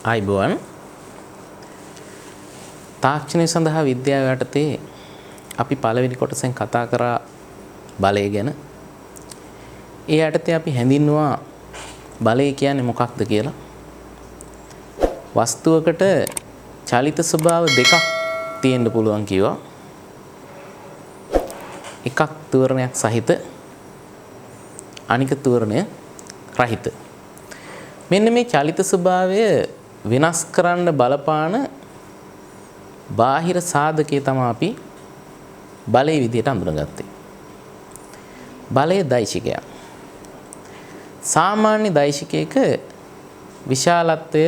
ආයිබෝවන් තාක්ෂණය සඳහා විද්‍යාව යටතේ අපි පළවෙනි කොටසෙන් කතා කරා බලය ගැන. ඒ යටතේ අපි හැඳින්වුවා බලය කියන්නේ මොකක්ද කියලා. වස්තුවකට චලිත ස්වභාව දෙකක් තියෙන්න පුළුවන් කිව්වා. එකක් තූර්ණයක් සහිත අනික තූර්ණය රහිත. මෙන්න මේ චලිත ස්වභාවය වෙනස් කරන්න බලපාන බාහිර සාධකයේ තමයි අපි බලයේ විදිහට හඳුනාගත්තේ. බලය දෛශිකයක්. සාමාන්‍ය දෛශිකයක විශාලත්වය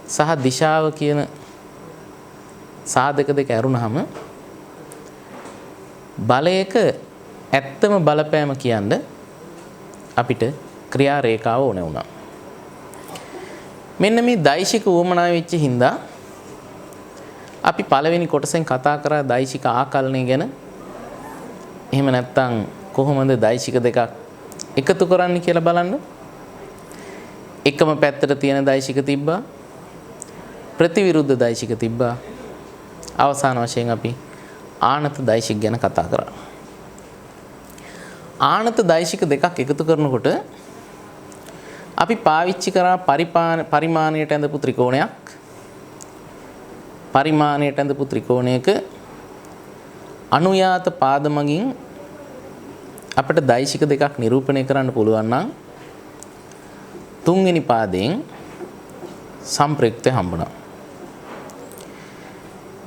සහ දිශාව කියන සාධක දෙක ඇරුණාම බලයක ඇත්තම බලපෑම කියන්නේ අපිට ක්‍රියා රේඛාව ඕන වුණා. මෙන්න මේ දෛශික උවමනා වෙච්ච හින්දා අපි පළවෙනි කොටසෙන් කතා කරා දෛශික ආකලනය ගැන. එහෙම නැත්නම් කොහොමද දෛශික දෙකක් එකතු කරන්නේ කියලා බලන්න. එකම පැත්තට තියෙන දෛශික තිබ්බා. ප්‍රතිවිරුද්ධ දෛශික තිබ්බා. අවසාන වශයෙන් අපි ආනත දෛශික ගැන කතා කරා. ආනත දෛශික දෙකක් එකතු කරනකොට අපි පාවිච්චි කරා පරිමාණයට ඇඳපු ත්‍රිකෝණයක්. පරිමාණයට ඇඳපු ත්‍රිකෝණයක අනුයාත පාද මගින් අපිට දෛශික දෙකක් නිරූපණය කරන්න පුළුවන් නම් තුන්වෙනි පාදයෙන් සම්ප්‍රයුක්තය හම්බුණා.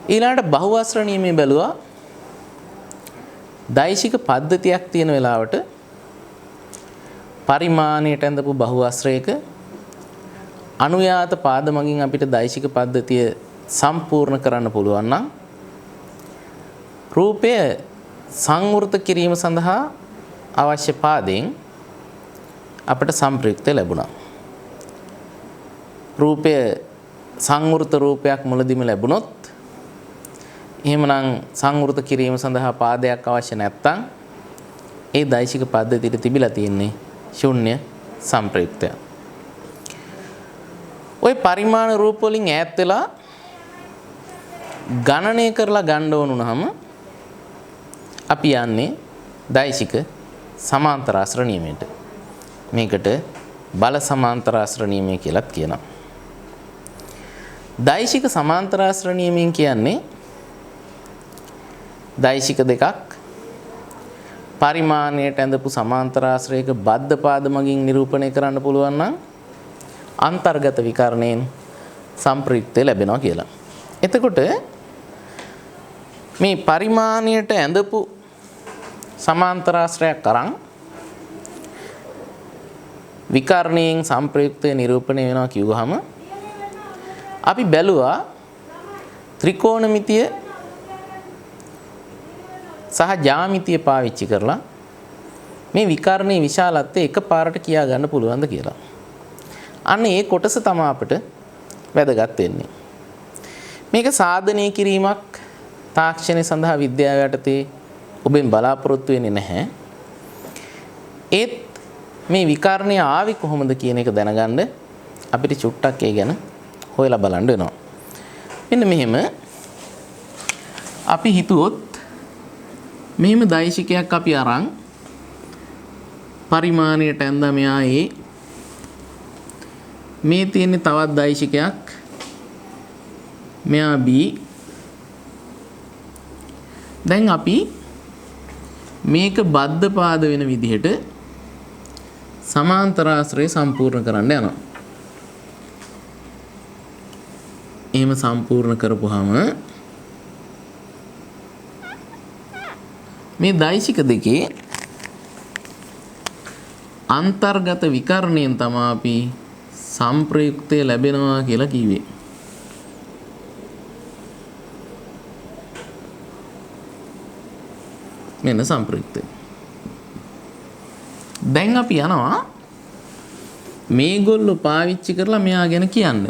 ඊළඟට බහුවස්ත්‍ර නියමයේ බැලුවා. දෛශික පද්ධතියක් තියෙන වෙලාවට පරිමාණයට ඇඳපු බහුවස්ත්‍රයක අනුයාත පාද මගින් අපිට දෛශික පද්ධතිය සම්පූර්ණ කරන්න පුළුවන් නම් රූපය සංවෘත කිරීම සඳහා අවශ්‍ය පාදයෙන් අපට සම්ප්‍රයුක්තය ලැබුණා. රූපය සංවෘත රූපයක් මුලදිම ලැබුණොත් එහෙමනම් සංවෘත කිරීම සඳහා පාදයක් අවශ්‍ය නැත්නම් ඒ දෛශික පද්ධතියට තිබිලා තියෙන්නේ ශුන්‍ය සම්ප්‍රයුක්තය. ওই පරිමාණ රූප වලින් ඈත් වෙලා ගණනය කරලා ගන්න ඕන වුණාම අපි යන්නේ දෛශික සමාන්තර නියමයට. මේකට බල සමාන්තර නියමය කියලාත් කියනවා. දෛශික සමාන්තර නියමයෙන් කියන්නේ දෛශික දෙකක් පරිමාණයට ඇඳපු සමාන්තර ආශ්‍රයක බද්ධ පාද මගින් නිරූපණය කරන්න පුළුවන් නම් අන්තර්ගත විකරණයෙන් සම්ප්‍රයුක්තය ලැබෙනවා කියලා. එතකොට මේ පරිමාණයට ඇඳපු සමාන්තර ආශ්‍රයක් අරන් විකරණයෙන් සම්ප්‍රයුක්තය නිරූපණය වෙනවා කිව්වහම අපි බැලුවා ත්‍රිකෝණමිතිය සහ ජ්‍යාමිතිය පාවිච්චි කරලා මේ විකර්ණයේ විශාලත්වය එකපාරට කියා ගන්න පුළුවන්ද කියලා. අන්න ඒ කොටස තමයි අපිට වැදගත් වෙන්නේ. මේක සාධනය කිරීමක් තාක්ෂණය සඳහා විද්‍යාව යටතේ ඔබෙන් බලාපොරොත්තු වෙන්නේ නැහැ. ඒත් මේ විකර්ණය ආවේ කොහොමද කියන එක දැනගන්න අපිට චුට්ටක් ඒ ගැන හොයලා බලන්න වෙනවා. මෙන්න මෙහෙම අපි හිතුවොත් මෙහෙම දෛශිකයක් අපි අරන් පරිමාණයට ඇඳලා මෙයා මේ තියෙන්නේ තවත් දෛශිකයක් මෙයා B. දැන් අපි මේක බද්ධ පාද වෙන විදිහට සමාන්තර ආශ්‍රය සම්පූර්ණ කරන්න යනවා. එහෙම සම්පූර්ණ කරපුවාම මේ දෛශික දෙකේ අන්තර්ගත විකරණයෙන් තමයි අපි සම්ප්‍රයුක්තය ලැබෙනවා කියලා කිව්වේ. මෙන්න සම්ප්‍රයුක්තය. දැන් අපි යනවා මේගොල්ලෝ පාවිච්චි කරලා මෙයා ගැන කියන්න.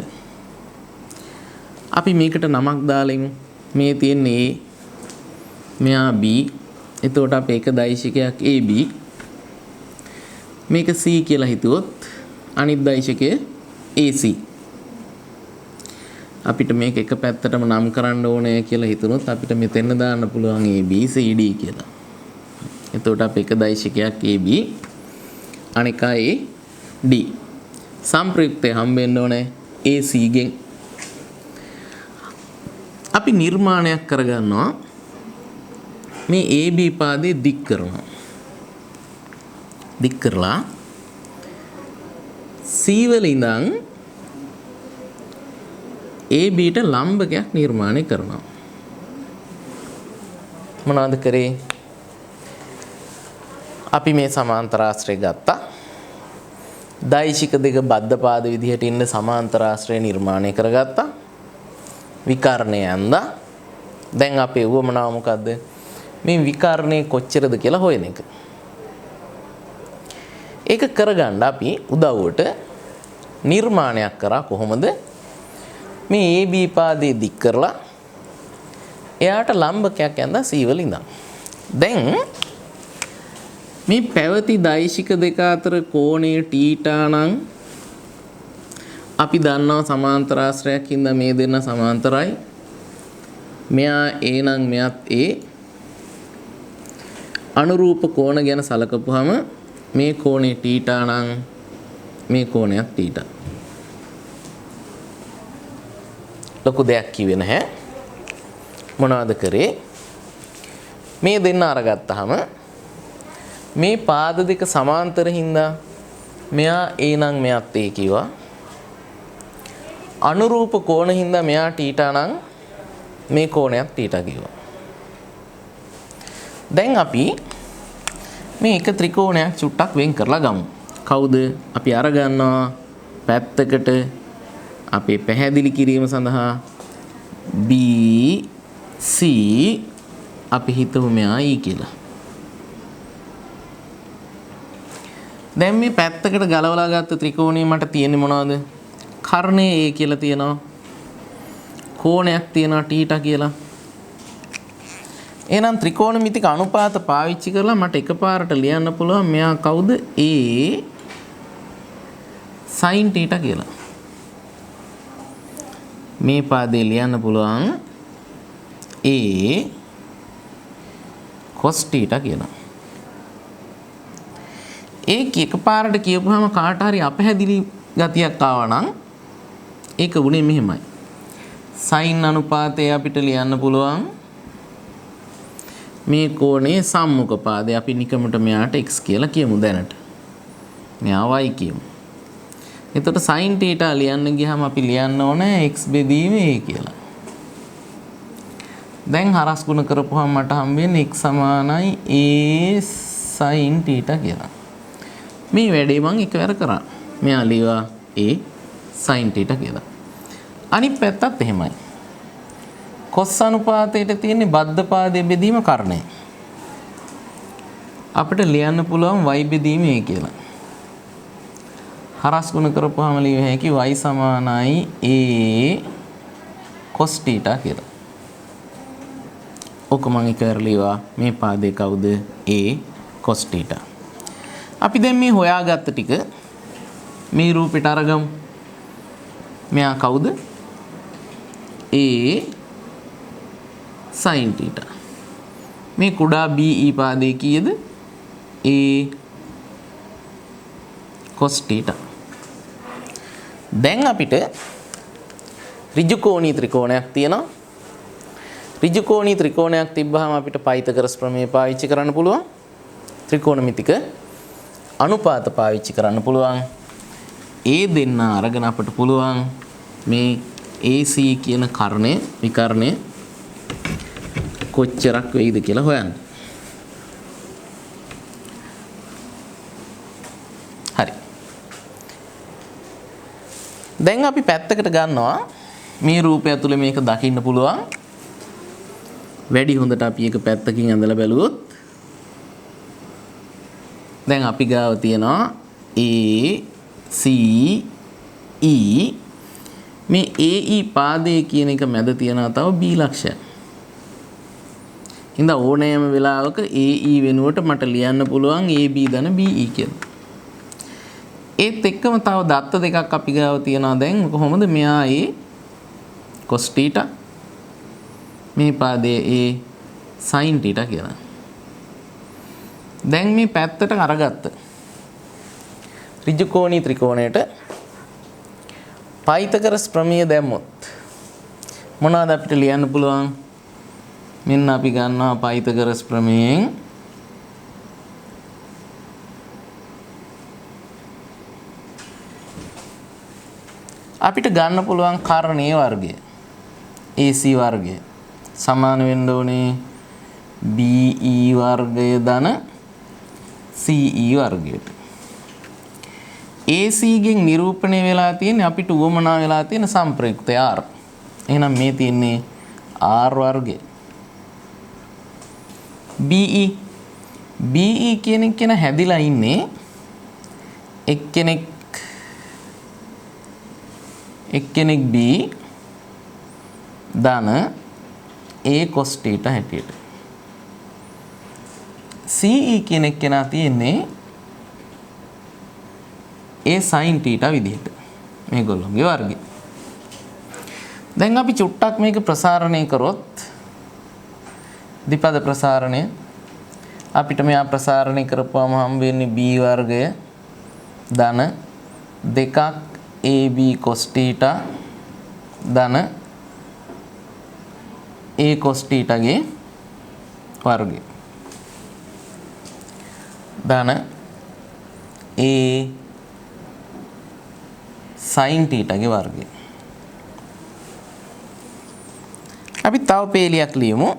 අපි මේකට නමක් දාලින් මේ තියෙන්නේ මෙයා B. එතකොට අපි එක දෛශිකයක් AB මේක C කියලා හිතුවොත් අනිත් දෛශිකය AC. අපිට මේක එක පැත්තටම නම් කරන්න ඕනේ කියලා හිතුනොත් අපිට මෙතෙන්න දාන්න පුළුවන් AB CD කියලා. එතකොට අපි එක දෛශිකයක් AB අනික AD. සම්ප්‍රයුක්තය හම්බෙන්න ඕනේ AC ගෙන්. අපි නිර්මාණයක් කරගන්නවා මේ AB පාදේ දික් කරනවා. දික් කරලා C වල ඉඳන් ABට ලම්බකයක් නිර්මාණය කරනවා. මොනවද කරේ? අපි මේ සමාන්තර ආශ්‍රය ගත්තා. දෛශික දෙක බද්ධ පාද විදිහට ඉන්න සමාන්තර ආශ්‍රය නිර්මාණය කරගත්තා. විකර්ණය ඇඳා. දැන් අපේ උවමනාව මොකද්ද? මේ විකර්ණය කොච්චරද කියලා හොයන එක. ඒක කරගන්න අපි උදව්වට නිර්මාණයක් කරා කොහොමද? මේ AB පාදේ දික් කරලා එයාට ලම්බකයක් ඇඳලා C වල ඉඳන්. දැන් මේ පැවති දෛශික දෙක අතර කෝණය θ නම් අපි දන්නවා සමාන්තර ආශ්‍රයක් හින්දා මේ දෙන්න සමාන්තරයි. මෙයා A නම් මෙයාත් A. අනුරූප කෝණ ගැන සලකපුවම මේ කෝණය θ නම් මේ කෝණයක් θ. ලොකු දෙයක් කිව්වේ නැහැ. මොනවද කරේ? මේ දෙන්න අරගත්තාම මේ පාද දෙක සමාන්තර හින්දා මෙයා A නම් මෙයාත් A කිව්වා. අනුරූප කෝණ හින්දා මෙයා θ නම් මේ කෝණයක් θ කිව්වා. දැන් අපි මේ එක ත්‍රිකෝණයක් චුට්ටක් වෙන් කරලා ගමු. කවුද? අපි අරගන්නවා පැත්තකට අපේ පැහැදිලි කිරීම සඳහා B C අපි හිතමු මෙයා E කියලා. දැන් මේ පැත්තකට ගලවලා ගත්ත ත්‍රිකෝණය මට තියෙන්නේ මොනවද? කර්ණය A කියලා තියෙනවා. කෝණයක් තියෙනවා θ කියලා. එහෙනම් ත්‍රිකෝණමිතික අනුපාත පාවිච්චි කරලා මට එකපාරට ලියන්න පුළුවන් මෙයා කවුද? A sin θ කියලා. මේ පාදේ ලියන්න පුළුවන් A cos θ කියලා. ඒක එකපාරට කියපුවාම කාට හරි අපහැදිලි ගතියක් ආවා නම් ඒක උනේ මෙහෙමයි. sin අනුපාතය අපිට ලියන්න පුළුවන් මේ කෝණයේ සම්මුඛ පාදය. අපි නිකමට මෙයාට x කියලා කියමු දැනට. මෙයා y කියමු. එතකොට sin θ ලියන්න ගියාම අපි ලියන්න ඕනේ x බෙදීම a කියලා. දැන් හරස් ගුණ කරපුවාම මට හම්බෙන්නේ x සමානයි a sin θ කියලා. මේ වැඩේ මම එකවර කරා. මෙයා ලියවා a sin θ කියලා. අනිත් පැත්තත් එහෙමයි. cos අනුපාතයට තියෙන බද්ධ පාදයේ බෙදීම කර්ණය. අපිට ලියන්න පුළුවන් y බෙදීම a කියලා. හරස් ගුණ කරපුවාම ලිය හැකි y සමානයි a cos θ කියලා. ඔක මම එකවර ලියවා මේ පාදේ කවුද? a cos θ. අපි දැන් මේ හොයාගත්ත ටික මේ රූපෙට අරගමු. මෙයා කවුද? a sin θ. මේ කුඩා be පාදේ කීයද? a cos θ. දැන් අපිට ඍජු කෝණී ත්‍රිකෝණයක් තියෙනවා. ඍජු කෝණී ත්‍රිකෝණයක් තිබ්බහම අපිට පයිතගරස් ප්‍රමේය පාවිච්චි කරන්න පුළුවන්. ත්‍රිකෝණමිතික අනුපාත පාවිච්චි කරන්න පුළුවන්. ඒ දෙන්න අරගෙන අපිට පුළුවන් මේ AC කියන කර්ණය විකර්ණය කොච්චරක් වෙයිද කියලා හොයන්න. හරි. දැන් අපි පැත්තකට ගන්නවා මේ රූපය ඇතුලේ මේක දකින්න පුළුවන්. වැඩි හොඳට අපි එක පැත්තකින් ඇඳලා බැලුවොත් දැන් අපි ගාව තියනවා A C E මේ AE පාදයේ කියන එක මැද තියනවා තව B ලක්ෂයක්. ඉතින් ඕනෑම වෙලාවක AE වෙනුවට මට ලියන්න පුළුවන් AB ධන BE කියලා. ඒත් එක්කම තව දත්ත දෙකක් අපි ගාව තියනවා දැන් කොහොමද මෙයා A cos theta මේ පාදයේ A sin theta කියලා. දැන් මේ පැත්තට අරගත්ත ඍජුකෝණී ත්‍රිකෝණයට පයිතගරස් ප්‍රමේය දැම්මොත් මොනවද අපිට ලියන්න පුළුවන්? මෙන්න අපි ගන්නවා පයිතගරස් ප්‍රමේයෙන් අපිට ගන්න පුළුවන් කර්ණයේ වර්ගය AC වර්ගය සමාන වෙන්න ඕනේ BE වර්ගය ධන CE වර්ගයට. AC ගෙන් නිරූපණය වෙලා තියෙන්නේ අපිට උවමනා වෙලා තියෙන සම්ප්‍රයුක්තය R. එහෙනම් මේ තියෙන්නේ R වර්ගය. BE කියන එක හැදිලා ඉන්නේ එක්කෙනෙක් B ධන A cos theta හැටියට. CE කියන එක තියෙන්නේ A sin theta විදිහට. මේගොල්ලෝගේ වර්ගය. දැන් අපි චුට්ටක් මේක ප්‍රසාරණය කරොත් ද්විපද ප්‍රසාරණය අපිට මෙයා ප්‍රසාරණය කරපුවාම හම්බ වෙන්නේ B වර්ගය ධන 2ක් AB cos theta ධන A cos theta ගේ වර්ගය ධන A sin theta ගේ වර්ගය. අපි තව පේලියක් ලියමු.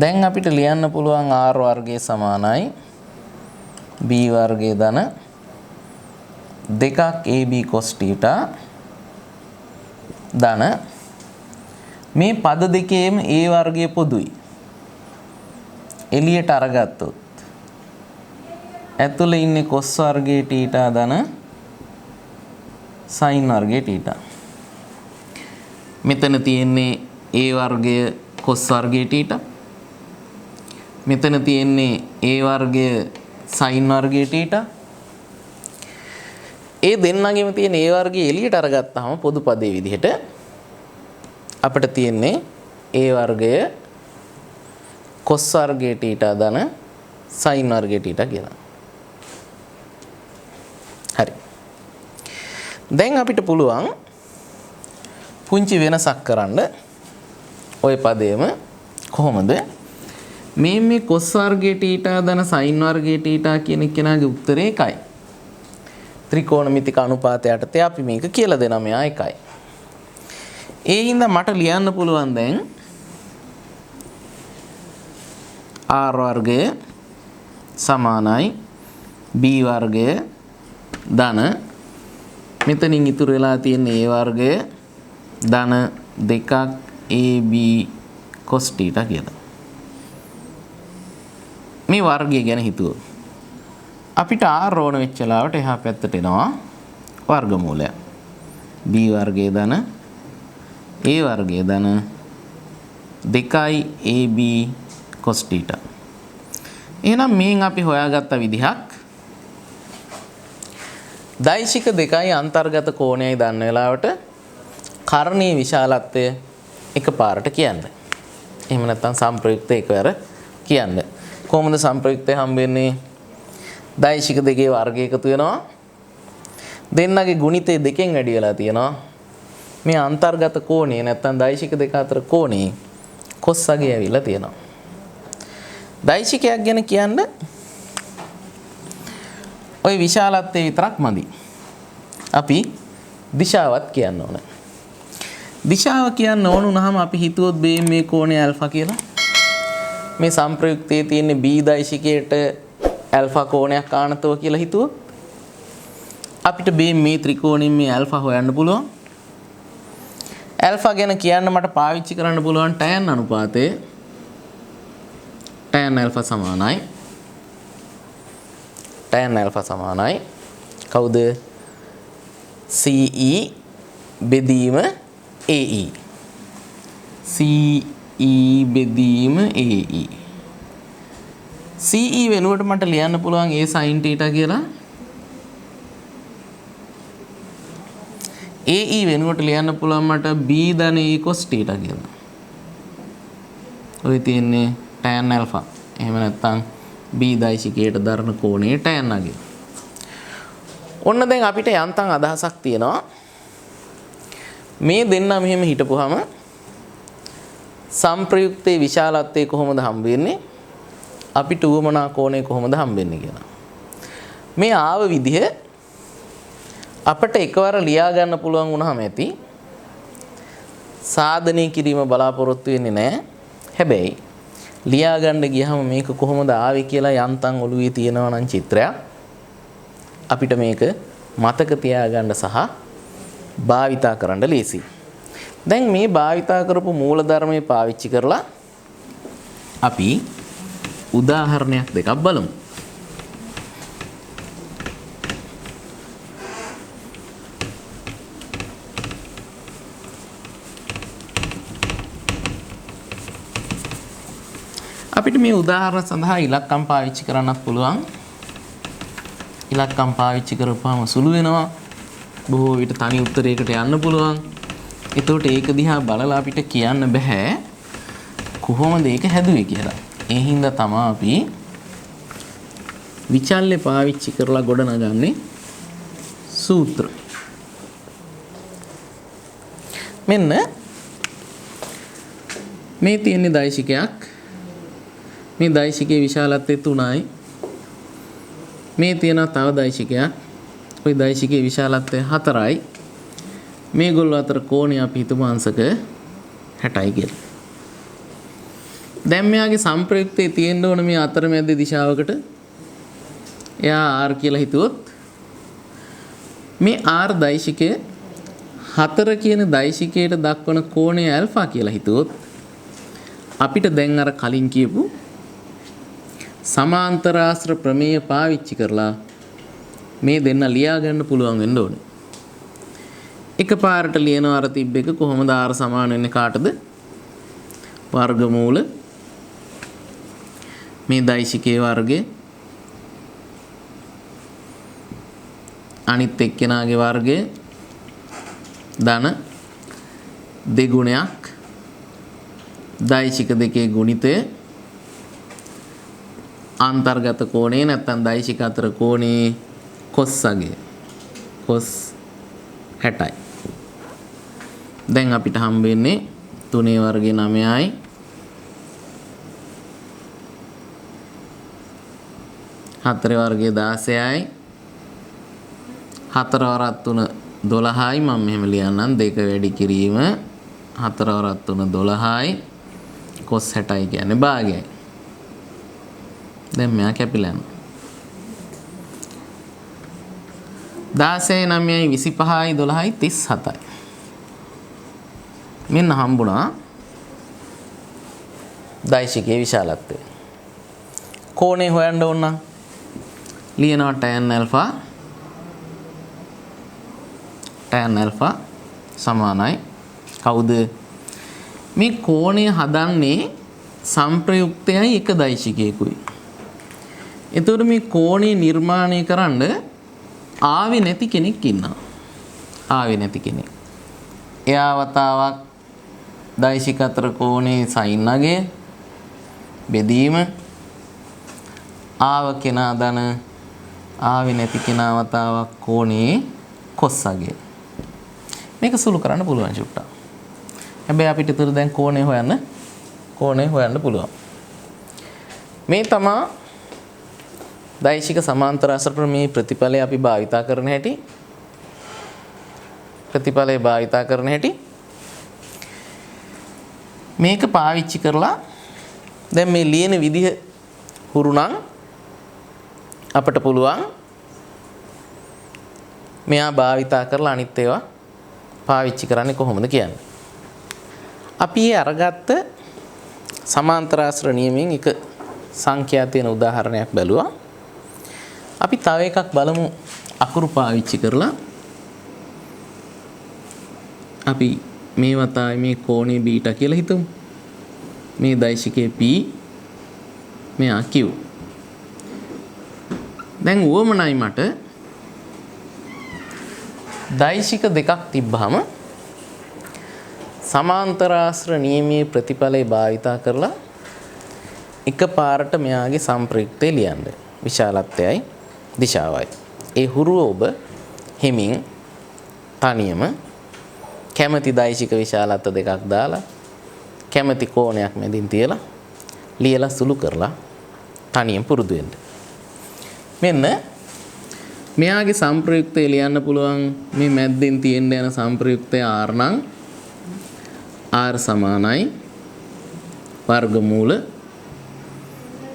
දැන් අපිට ලියන්න පුළුවන් R වර්ගය සමානයි B වර්ගය ධන 2ක් AB cos theta ධන මේ පද දෙකේම A වර්ගය පොදුයි. එළියට අරගත්තොත් ඇතුළේ ඉන්නේ cos වර්ගයේ theta ධන sin වර්ගයේ theta. මෙතන තියෙන්නේ A වර්ගය cos වර්ගයේ theta. මෙතන තියෙන්නේ A වර්ගය sin වර්ගයේ theta. ඒ දෙන්නගෙම තියෙන A වර්ගය එළියට අරගත්තාම පොදු පදේ විදිහට අපිට තියෙන්නේ A වර්ගය cos වර්ගයේ theta ධන sin වර්ගයේ theta කියලා. හරි. දැන් අපිට පුළුවන් පුංචි වෙනසක් කරන්න ওই පදේම කොහොමද මේ cos වර්ගයේ theta ධන sin වර්ගයේ theta කියන කෙනාගේ උත්තරේ එකයි. ත්‍රිකෝණමිතික අනුපාතය යටතේ අපි මේක කියලා දෙනවා මෙයා එකයි. ඒ හින්දා මට ලියන්න පුළුවන් දැන් R වර්ගය සමානයි B වර්ගය ධන මෙතනින් ඉතුරු වෙලා තියෙන A වර්ගය ධන 2ක් AB cos theta කියලා. මේ වර්ගය ගැන හිතුවොත් අපිට R ඕන වෙච්ච ලාවට එහා පැත්තට එනවා වර්ගමූලය. B වර්ගය ධන A වර්ගය ධන 2යි AB cos theta. එහෙනම් මේන් අපි හොයාගත්ත විදිහක් දෛශික දෙකයි අන්තර්ගත කෝණයයි දන්න වෙලාවට කර්ණීය විශාලත්වය එකපාරට කියන්න. එහෙම නැත්නම් සම්ප්‍රයුක්ත එකවර කියන්න. කොහොමද සම්ප්‍රයුක්තය හම්බෙන්නේ? දෛශික දෙකේ වර්ගය එකතු වෙනවා. දෙන්නගේ ගුණිතය දෙකෙන් වැඩි වෙලා තියෙනවා. මේ අන්තර්ගත කෝණය නැත්නම් දෛශික දෙක අතර කෝණේ cos අගය ඇවිල්ලා තියෙනවා. දෛශිකයක් ගැන කියන්න ওই විශාලත්වය විතරක් මදි. අපි දිශාවත් කියන්න ඕන. දිශාව කියන්න ඕන වුණාම අපි හිතුවොත් මේ කෝණය ඇල්ෆා කියලා. මේ සම්ප්‍රයුක්තයේ තියෙන B දෛශිකයට ඇල්ෆා කෝණයක් ආනතව කියලා හිතුවොත් අපිට මේ ත්‍රිකෝණයෙන් මේ ඇල්ෆා හොයන්න පුළුවන්. ඇල්ෆා ගැන කියන්න මට පාවිච්චි කරන්න පුළුවන් tan අනුපාතය. tan alpha සමානයි කවුද? CE බෙදීම AE. CE බෙදීම AE. CE වෙනුවට මට ලියන්න පුළුවන් A sin theta කියලා. AE වෙනුවට ලියන්න පුළුවන් මට B ධන E cos θ කියලා. ඔය තියෙන්නේ tan alpha. එහෙම නැත්නම් B දෛශිකයට දරන කෝණයේ tan අගය. ඔන්න දැන් අපිට යන්තම් අදහසක් තියෙනවා. මේ දෙන්න මෙහෙම හිටපුවාම සංප්‍රයුක්තයේ විශාලත්වය කොහොමද හම්බ වෙන්නේ? අපිට උවමනා කෝණය කොහොමද හම්බ වෙන්නේ කියලා. මේ ආව විදිහ අපිට එකවර ලියා ගන්න පුළුවන් වුණාම ඇති. සාධනය කිරීම බලාපොරොත්තු වෙන්නේ නැහැ. හැබැයි ලියා ගන්න ගියහම මේක කොහොමද ආවේ කියලා යන්තම් ඔළුවේ තියෙනවා නම් චිත්‍රයක් අපිට මේක මතක තියාගන්න සහ භාවිතා කරන්න ලේසි. දැන් මේ භාවිතා කරපු මූලධර්මයේ පාවිච්චි කරලා අපි උදාහරණයක් දෙකක් බලමු. අපිට මේ උදාහරණ සඳහා ඉලක්කම් පාවිච්චි කරන්නත් පුළුවන්. ඉලක්කම් පාවිච්චි කරපුවාම සුළු වෙනවා. බොහෝ විට තනි උත්තරයකට යන්න පුළුවන්. එතකොට ඒක දිහා බලලා අපිට කියන්න බෑ කොහොමද ඒක හැදුවේ කියලා. ඒ හින්දා තමයි අපි විචල්්‍ය පාවිච්චි කරලා ගොඩනගන්නේ සූත්‍ර. මෙන්න මේ තියෙන දෛශිකයක්. මේ දෛශිකයේ විශාලත්වය 3යි. මේ තියෙන තව දෛශිකයක්. ওই දෛශිකයේ විශාලත්වය 4යි. මේගොල්ලෝ අතර කෝණය අපි හිතමු අංශක 60යි කියලා. දැන් මෙයාගේ සංප්‍රයුක්තයේ තියෙන්න ඕන මේ අතරමැද දිශාවකට. එයා R කියලා හිතුවොත් මේ R දෛශිකය 4 කියන දෛශිකයට දක්වන කෝණය ඇල්ෆා කියලා හිතුවොත් අපිට දැන් අර කලින් කියපු සමාන්තරාශ්‍ර ප්‍රමේය පාවිච්චි කරලා මේ දෙන්න ලියා ගන්න පුළුවන් වෙන්න ඕනේ. එකපාරට ලියනවා අර තිබ්බ එක කොහොමද R සමාන වෙන්නේ කාටද? වර්ගමූල මේ දෛශිකයේ වර්ගය අනිත් එක්කෙනාගේ වර්ගය ධන දෙගුණයක් දෛශික දෙකේ ගුණිතය අන්තර්ගත කෝණය නැත්නම් දෛශික අතර කෝණේ cos අගය cos 60යි. දැන් අපිට හම්බ වෙන්නේ 3 වර්ගය 9යි. 4 වර්ගය 16යි. 4 වරක් 3 12යි. මම මෙහෙම ලියන්නම් 2 වැඩි කිරීම 4 වරක් 3 12යි. cos 60යි කියන්නේ භාගයයි. දැන් මෙයා කැපිලා යනවා. 16යි 9යි 25යි 12යි 37යි. මෙන්න හම්බුණා දෛශිකයේ විශාලත්වය. කෝණේ හොයන්න ඕන නම් ලියනවා tan alpha සමානයි කවුද මේ කෝණය හදන්නේ සංප්‍රයුක්තයයි එක දෛශිකයකුයි. එතකොට මේ කෝණය නිර්මාණය කරන්න ආවේ නැති කෙනෙක් ඉන්නවා. ආවේ නැති කෙනෙක්. එයා වතාවක් දෛශික අතර කෝණේ sin අගය බෙදීම ආව කෙනා දන ආවේ නැති කෙනා වතාවක් කෝණේ cos අගය. මේක සුළු කරන්න පුළුවන් චුට්ටක්. හැබැයි අපිට උතර දැන් කෝණේ හොයන්න පුළුවන්. මේ තමයි දෛශික සමාන්තරාශ්‍ර ප්‍රමේය ප්‍රතිඵලය අපි භාවිතා කරන හැටි. මේක පාවිච්චි කරලා දැන් මේ ලියන විදිහ හුරු නම් අපට පුළුවන් මෙයා භාවිතා කරලා අනිත් ඒවා පාවිච්චි කරන්නේ කොහොමද කියන්නේ. අපි අරගත්ත සමාන්තරාශ්‍ර නියමයෙන් එක සංඛ්‍යා තියෙන උදාහරණයක් බැලුවා. අපි තව එකක් බලමු අකුරු පාවිච්චි කරලා. අපි මේ වතාවේ මේ කෝණේ β කියලා හිතමු. මේ දෛශිකයේ p මෙයා q. දැන් උවමනයි මට දෛශික දෙකක් තිබ්බහම සමාන්තරාශ්‍ර නියමයේ ප්‍රතිඵලය භාවිතා කරලා එකපාරට මෙයාගේ සම්ප්‍රයුක්තය ලියන්න. විශාලත්වයයි දිශාවයි. ඒ හුරුව ඔබ හිමින් තනියම කැමැති දෛශික විශාලත්ව දෙකක් දාලා කැමැති කෝණයක් මැදින් තියලා ලියලා සුළු කරලා තනියෙන් පුරුදු වෙන්න. මෙන්න මෙයාගේ සම්ප්‍රයුක්තය ලියන්න පුළුවන් මේ මැද්දෙන් තියෙන්න යන සම්ප්‍රයුක්තය r නම් r සමානයි වර්ගමූල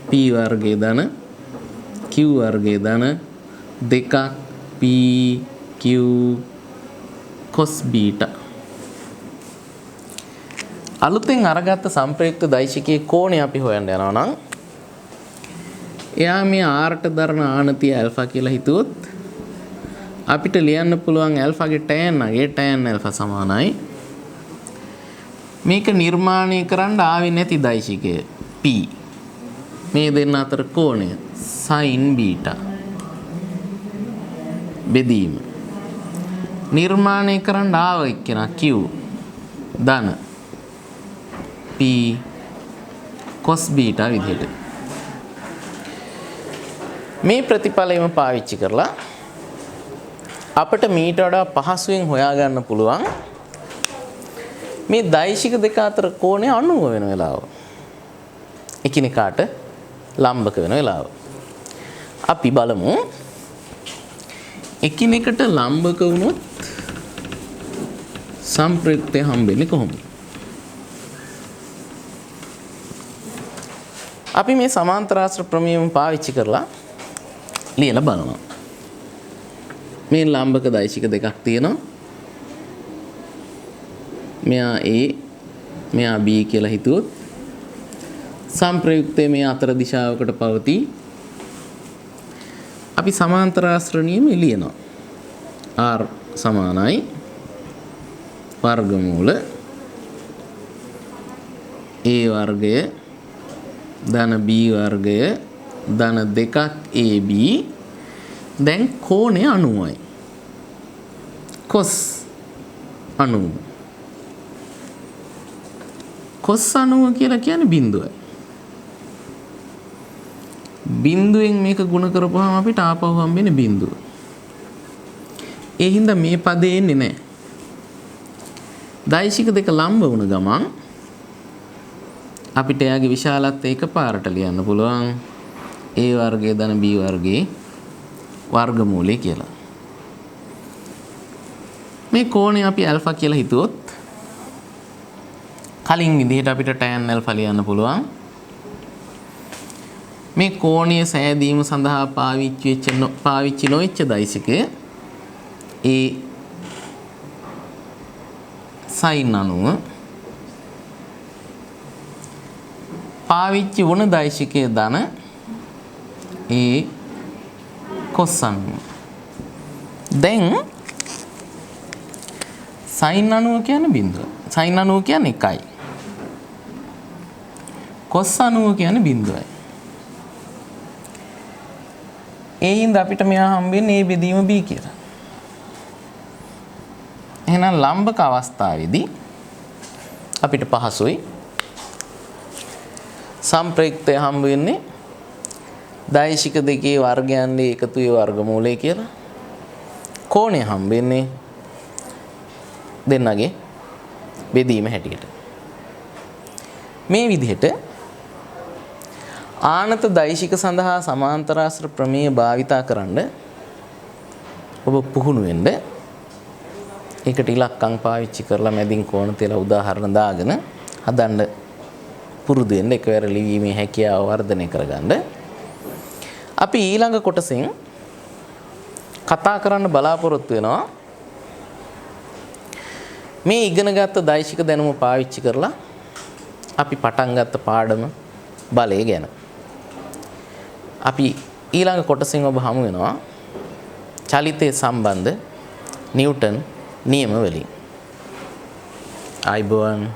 p වර්ගයේ ධන q වර්ගයේ ධන 2 p q cos β. අලුතෙන් අරගත්ත සම්ප්‍රයුක්ත දෛශිකයේ කෝණය අපි හොයන්න යනවා නම් එයා මේ r ට දරන ආනතිය ඇල්ෆා කියලා හිතුවොත් අපිට ලියන්න පුළුවන් ඇල්ෆාගේ tan ඇල්ෆා සමානයි මේක නිර්මාණය කරන්න ආවේ නැති දෛශිකය p මේ දෙන්න අතර කෝණය sin β බෙදීම නිර්මාණය කරන්න ආව එක්කෙනා q ධන p cos β විදිහට මේ ප්‍රතිඵලයම පාවිච්චි කරලා අපිට මීට වඩා පහසුවෙන් හොයාගන්න පුළුවන් මේ දෛශික දෙක අතර කෝණය 90 වෙන වෙලාව. එකිනෙකාට ලම්බක වෙන වෙලාව. අපි බලමු එකිනෙකට ලම්බක වුණොත් සම්ප්‍රයුක්තය හම්බෙන්නේ කොහොමද? අපි මේ සමාන්තරාශ්‍ර ප්‍රමේයම පාවිච්චි කරලා ලියලා බලනවා. මේ ලම්බක දෛශික දෙකක් තියෙනවා. මෙයා A මෙයා B කියලා හිතුවොත් සම්ප්‍රයුක්තය මේ අතර දිශාවකට පවතී. අපි සමාන්තරාශ්‍ර නියමය ලියනවා. R සමානයි වර්ගමූල A වර්ගය ධන B වර්ගය ධන 2ක් AB දැන් කෝණය 90යි. cos 90. cos 90 කියලා කියන්නේ බිඳුවයි. බිඳුවෙන් මේක ගුණ කරපුවාම අපිට ආපහු හම්බෙන්නේ බිඳුව. ඒ හින්දා මේ පදේ එන්නේ නැහැ. දෛශික දෙක ලම්බ වුණ ගමන් අපිට එයාගේ විශාලත්වය එකපාරට ලියන්න පුළුවන් A වර්ගය ධන B වර්ගයේ වර්ගමූලය කියලා. මේ කෝණය අපි ඇල්ෆා කියලා හිතුවොත් කලින් විදිහට අපිට tan ඇල්ෆා ලියන්න පුළුවන්. මේ කෝණීය සෑදීම සඳහා පාවිච්චි නොවෙච්ච දෛශිකය A sin 90 පාවිච්චි වුණ දෛශිකය ධන A cos 90. දැන් sin 90 කියන්නේ බිඳුව. sin 90 කියන්නේ 1යි. cos 90 කියන්නේ බිඳුවයි. ඒ හින්දා අපිට මෙහා හම්බෙන්නේ A බෙදීම B කියලා. එහෙනම් ලම්බක අවස්ථාවේදී අපිට පහසුයි සම්ප්‍රයුක්තය හම්බ වෙන්නේ දෛශික දෙකේ වර්ගයන්ගේ එකතුවේ වර්ගමූලය කියලා. කෝණය හම්බ වෙන්නේ දෙන්නගේ බෙදීම හැටියට. මේ විදිහට ආනත දෛශික සඳහා සමාන්තරාශ්‍ර ප්‍රමේය භාවිතා කරන්න ඔබ පුහුණු වෙන්න. ඒකට ඉලක්කම් පාවිච්චි කරලා මැදින් කෝණ තියලා උදාහරණ දාගෙන හදන්න පුරුදු වෙන්න. එකවර ලිවීමේ හැකියාව වර්ධනය කරගන්න. අපි ඊළඟ කොටසෙන් කතා කරන්න බලාපොරොත්තු වෙනවා මේ ඉගෙනගත්ත දෛශික දැනුම පාවිච්චි කරලා අපි පටන් ගත්ත පාඩම බලය ගැන. අපි ඊළඟ කොටසෙන් ඔබ හමු වෙනවා චලිතය සම්බන්ධ නිව්ටන් නියම වලින්. ආයිබෝවන්